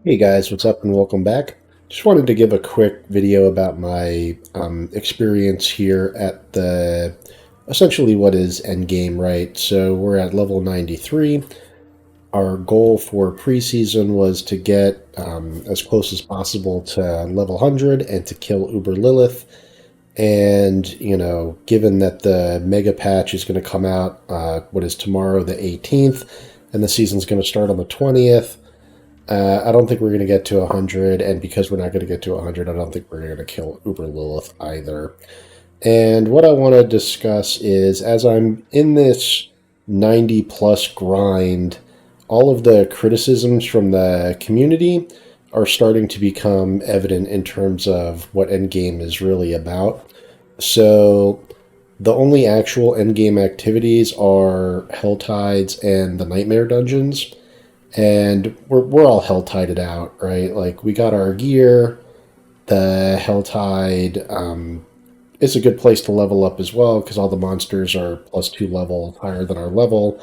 Hey guys, what's up and welcome back. Just wanted to give a quick video about my experience here at the essentially what is endgame, right? So we're at level 93. Our goal for preseason was to get as close as possible to level 100 and to kill Uber Lilith. And, given that the mega patch is going to come out, what is tomorrow, the 18th, and the season's going to start on the 20th, I don't think we're going to get to 100, and because we're not going to get to 100, I don't think we're going to kill Uber Lilith either. And what I want to discuss is, as I'm in this 90 plus grind, all of the criticisms from the community are starting to become evident in terms of what Endgame is really about. So the only actual Endgame activities are Hell Tides and the Nightmare Dungeons, and we're all hell tided out, right? Like we got our gear. The hell tide is a good place to level up as well because all the monsters are +2 level higher than our level.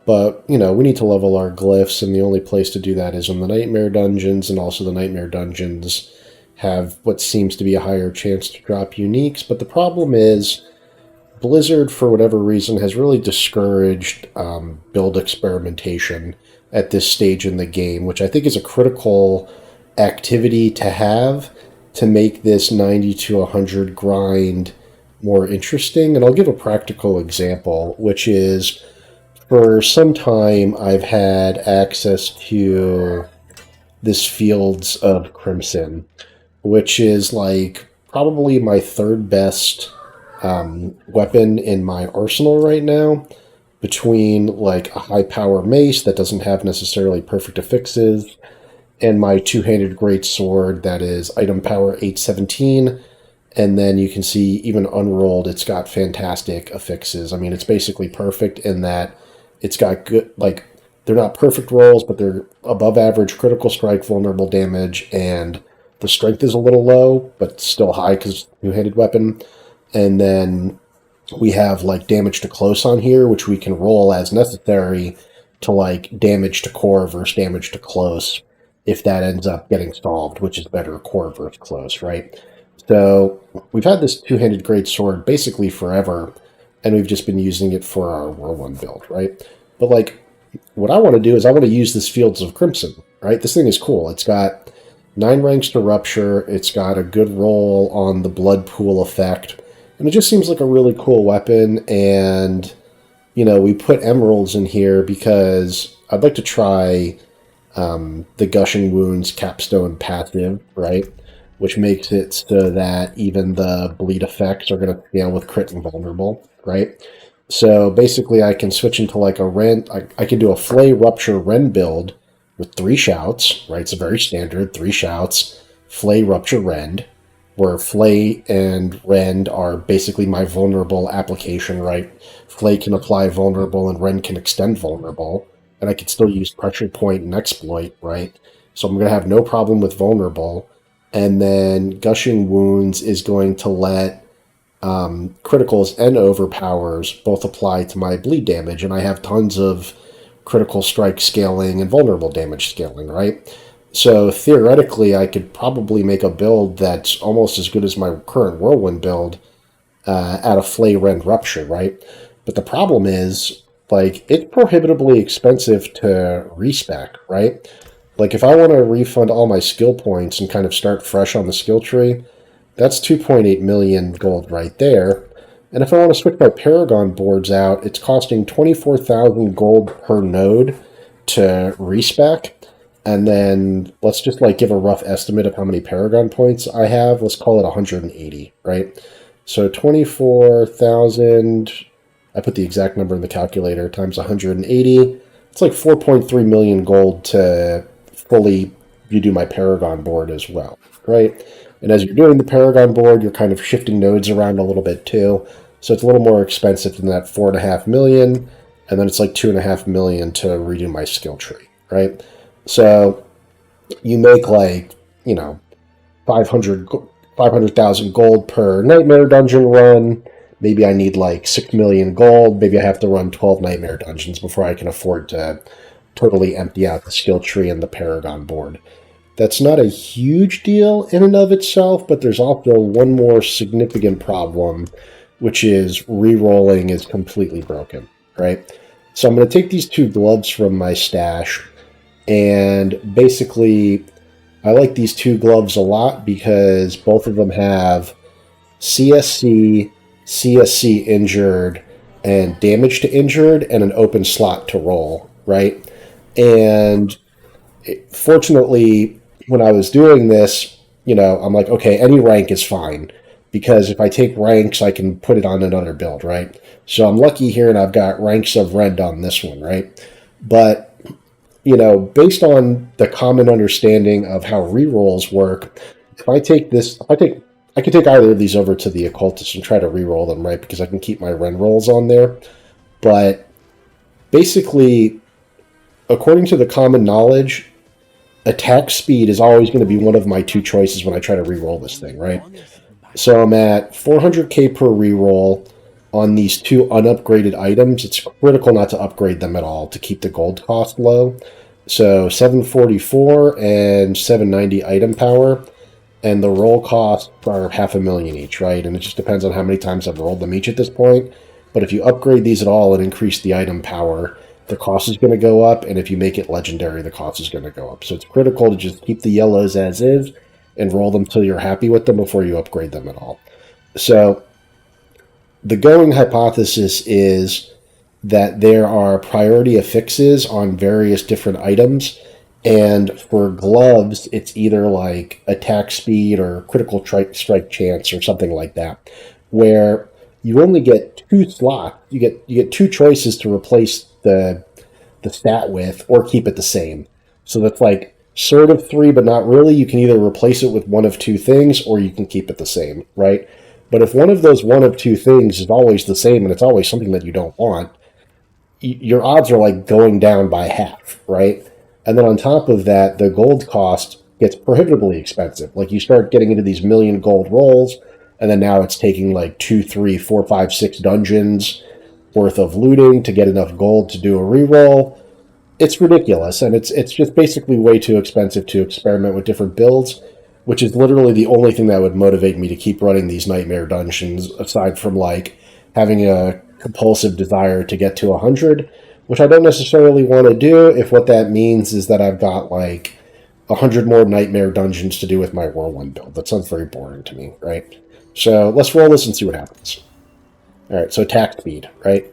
But we need to level our glyphs, and the only place to do that is in the nightmare dungeons, and also the nightmare dungeons have what seems to be a higher chance to drop uniques. But the problem is Blizzard, for whatever reason, has really discouraged build experimentation at this stage in the game, which I think is a critical activity to have to make this 90 to 100 grind more interesting. And I'll give a practical example, which is for some time I've had access to this Fields of Crimson, which is like probably my third best weapon in my arsenal right now, between like a high power mace that doesn't have necessarily perfect affixes and my two-handed great sword that is item power 817. And then you can see, even unrolled, it's got fantastic affixes. I mean, it's basically perfect in that it's got good, like, they're not perfect rolls, but they're above average critical strike, vulnerable damage, and the strength is a little low, but still high because two-handed weapon. And then we have like damage to close on here, which we can roll as necessary to like damage to core versus damage to close if that ends up getting solved, which is better core versus close, right? So we've had this two-handed great sword basically forever, and we've just been using it for our whirlwind build, right? But like, what I want to do is I want to use this Fields of Crimson, right? This thing is cool. It's got 9 ranks to rupture. It's got a good roll on the blood pool effect. And it just seems like a really cool weapon. And, we put emeralds in here because I'd like to try the Gushing Wounds capstone passive, right? Which makes it so that even the bleed effects are going to scale with crit and vulnerable, right? So basically I can switch into like a rend. I can do a Flay Rupture Rend build with 3 shouts, right? It's a very standard 3 shouts, Flay Rupture Rend, where Flay and Rend are basically my vulnerable application, right? Flay can apply vulnerable and Rend can extend vulnerable, and I can still use Pressure Point and Exploit, right? So I'm going to have no problem with vulnerable. And then Gushing Wounds is going to let criticals and overpowers both apply to my bleed damage, and I have tons of critical strike scaling and vulnerable damage scaling, right? So theoretically, I could probably make a build that's almost as good as my current Whirlwind build at a Flay Rend Rupture, right? But the problem is, like, it's prohibitively expensive to respec, right? Like, if I want to refund all my skill points and kind of start fresh on the skill tree, that's 2.8 million gold right there. And if I want to switch my Paragon boards out, it's costing 24,000 gold per node to respec. And then let's just like give a rough estimate of how many Paragon points I have. Let's call it 180, right? So 24,000, I put the exact number in the calculator, times 180. It's like 4.3 million gold to fully redo my Paragon board as well, right? And as you're doing the Paragon board, you're kind of shifting nodes around a little bit too. So it's a little more expensive than that 4.5 million. And then it's like 2.5 million to redo my skill tree, right? So you make like, 500,000 gold per Nightmare Dungeon run. Maybe I need like 6 million gold. Maybe I have to run 12 Nightmare Dungeons before I can afford to totally empty out the skill tree and the Paragon board. That's not a huge deal in and of itself, but there's also one more significant problem, which is re-rolling is completely broken, right? So I'm going to take these two gloves from my stash, and basically I like these two gloves a lot because both of them have CSC, CSC injured, and damage to injured, and an open slot to roll, right? And fortunately, when I was doing this, I'm like, okay, any rank is fine because if I take ranks, I can put it on another build, right? So I'm lucky here, and I've got ranks of Rend on this one, right? But based on the common understanding of how rerolls work, if I take this, I can take either of these over to the occultist and try to reroll them, right? Because I can keep my Rend rolls on there. But basically, according to the common knowledge, attack speed is always going to be one of my two choices when I try to reroll this thing, right? So I'm at 400k per reroll on these two unupgraded items. It's critical not to upgrade them at all to keep the gold cost low. So 744 and 790 item power, and the roll costs are 500,000 each, right? And it just depends on how many times I've rolled them each at this point. But if you upgrade these at all and increase the item power, the cost is going to go up, and if you make it legendary, the cost is going to go up. So it's critical to just keep the yellows as is and roll them till you're happy with them before you upgrade them at all. So the going hypothesis is that there are priority affixes on various different items, and for gloves, it's either like attack speed or critical strike chance or something like that, where you only get two slots. You get two choices to replace the stat with or keep it the same. So that's like sort of three, but not really. You can either replace it with one of two things or you can keep it the same, right? But if one of those one of two things is always the same and it's always something that you don't want, your odds are like going down by half, right? And then on top of that, the gold cost gets prohibitively expensive. Like you start getting into these million gold rolls, and then now it's taking like 2, 3, 4, 5, 6 dungeons worth of looting to get enough gold to do a reroll. It's ridiculous, and it's just basically way too expensive to experiment with different builds, which is literally the only thing that would motivate me to keep running these nightmare dungeons, aside from like having a compulsive desire to get to 100, which I don't necessarily want to do if what that means is that I've got like 100 more nightmare dungeons to do with my whirlwind build. That sounds very boring to me, right? So let's roll this and see what happens. All right, so attack speed, right?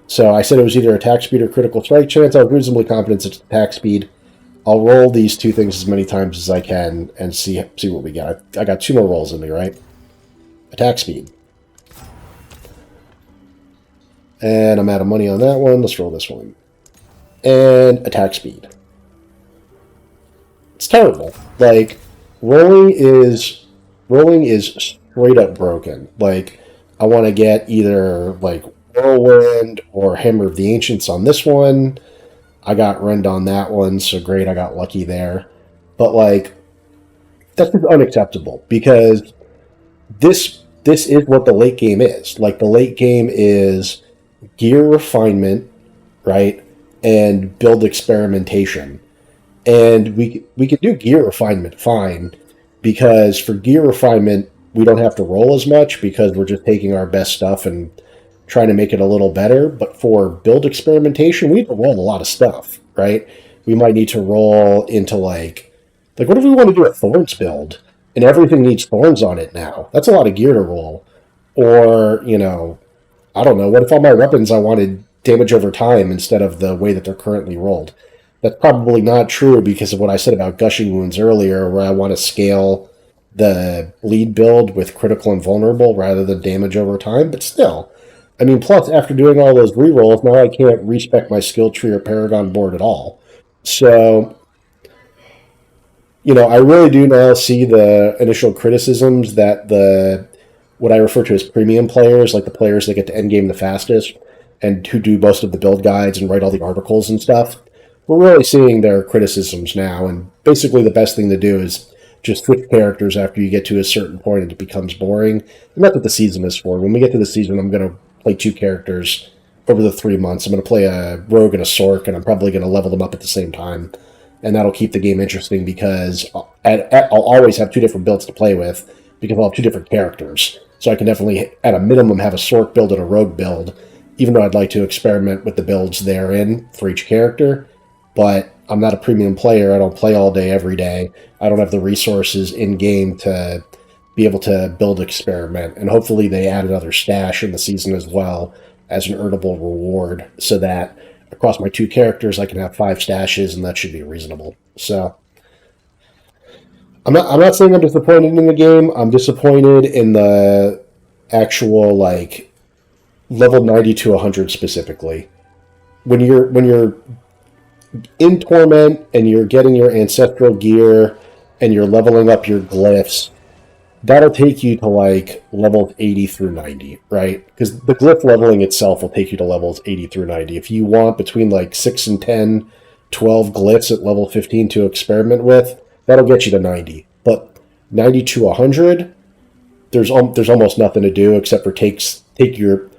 So I said it was either attack speed or critical strike chance. I was reasonably confident it's attack speed. I'll roll these two things as many times as I can and see what we got. I got two more rolls in me, right? Attack speed. And I'm out of money on that one. Let's roll this one. And attack speed. It's terrible. Like, rolling is straight up broken. Like, I want to get either like Whirlwind or Hammer of the Ancients on this one. I got Rend on that one, so great, I got lucky there. But like, that's just unacceptable because this is what the late game is. Like, the late game is gear refinement, right, and build experimentation. And we can do gear refinement fine, because for gear refinement we don't have to roll as much because we're just taking our best stuff and trying to make it a little better. But for build experimentation, we need to roll a lot of stuff, right? We might need to roll into like what if we want to do a thorns build and everything needs thorns on it now? That's a lot of gear to roll. Or, I don't know, what if all my weapons I wanted damage over time instead of the way that they're currently rolled? That's probably not true because of what I said about gushing wounds earlier, where I want to scale the lead build with critical and vulnerable rather than damage over time. But still, I mean, plus after doing all those rerolls, now I can't respec my skill tree or Paragon board at all. So, I really do now see the initial criticisms that what I refer to as premium players, like the players that get to endgame the fastest and who do most of the build guides and write all the articles and stuff, we're really seeing their criticisms now. And basically the best thing to do is just switch characters after you get to a certain point and it becomes boring. And that's what the season is for. When we get to the season, I'm going to play two characters over the 3 months. I'm going to play a rogue and a sork, and I'm probably going to level them up at the same time. and that'll keep the game interesting because I'll always have two different builds to play with because I'll have two different characters. So I can definitely, at a minimum, have a Sorc build and a Rogue build, even though I'd like to experiment with the builds therein for each character. But I'm not a premium player. I don't play all day, every day. I don't have the resources in-game to be able to build experiment. And hopefully they add another stash in the season as well as an earnable reward so that across my two characters I can have 5 stashes, and that should be reasonable. So I'm not saying I'm disappointed in the game. I'm disappointed in the actual like level 90 to 100 specifically. When you're in Torment and you're getting your ancestral gear and you're leveling up your glyphs, that'll take you to like levels 80 through 90, right? Because the glyph leveling itself will take you to levels 80 through 90. If you want between like 6 and 10, 12 glyphs at level 15 to experiment with, that'll get you to 90. But 90 to 100, there's almost nothing to do except for pick your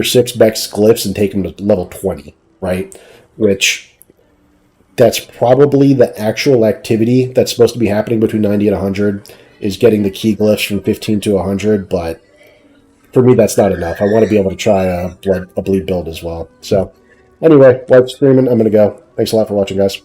6 best glyphs and take them to level 20, right? Which that's probably the actual activity that's supposed to be happening between 90 and 100 is getting the key glyphs from 15 to 100, but for me that's not enough. I want to be able to try a bleed build as well. So anyway, live streaming, I'm going to go. Thanks a lot for watching, guys.